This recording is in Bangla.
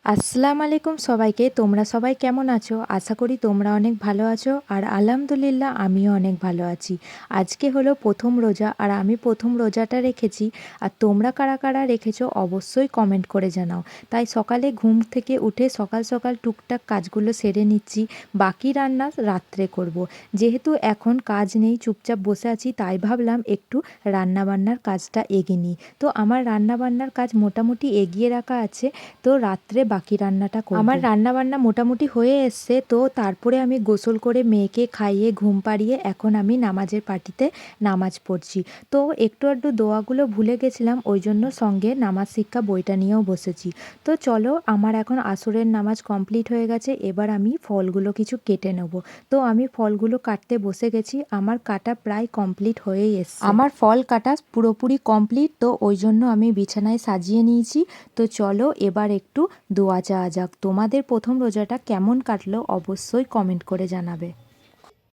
আসসালামু আলাইকুম সবাইকে। তোমরা সবাই কেমন আছো? আশা করি তোমরা অনেক ভালো আছো আর আলহামদুলিল্লাহ আমিও অনেক ভালো আছি। আজকে হলো প্রথম রোজা আর আমি প্রথম রোজাটা রেখেছি। আর তোমরা কারা কারা রেখেছো অবশ্যই কমেন্ট করে জানাও। তাই সকালে ঘুম থেকে উঠে সকাল সকাল টুকটাক কাজগুলো সেরে নিচ্ছি। বাকি রান্না রাত্রে করব। যেহেতু এখন কাজ নেই, চুপচাপ বসে আছি, তাই ভাবলাম একটু রান্নাবান্নার কাজটা এগিয়ে নিই। তো আমার রান্নাবান্নার কাজ মোটামুটি এগিয়ে রাখা আছে। তো রাত্রে বাকি রান্নাটা করব। আমার রান্নাবান্না মোটামুটি হয়ে এসছে। তো তারপরে আমি গোসল করে মেয়েকে খাইয়ে ঘুম পাড়িয়ে এখন আমি নামাজের পার্টিতে নামাজ পড়ছি। তো একটু আধটু দোয়াগুলো ভুলে গেছিলাম, ওই জন্য সঙ্গে নামাজ শিক্ষা বইটা নিয়েও বসেছি। তো চলো, আমার এখন আসরের নামাজ কমপ্লিট হয়ে গেছে। এবার আমি ফলগুলো কিছু কেটে নেব। তো আমি ফলগুলো কাটতে বসে গেছি। আমার কাটা প্রায় কমপ্লিট হয়েই এসছে। আমার ফল কাটা পুরোপুরি কমপ্লিট। তো ওই জন্য আমি বিছানায় সাজিয়ে নিয়েছি। তো চলো এবার একটু দোয়া চাওয়া যাক। তোমাদের প্রথম রোজাটা কেমন কাটলো অবশ্যই কমেন্ট করে জানাবে।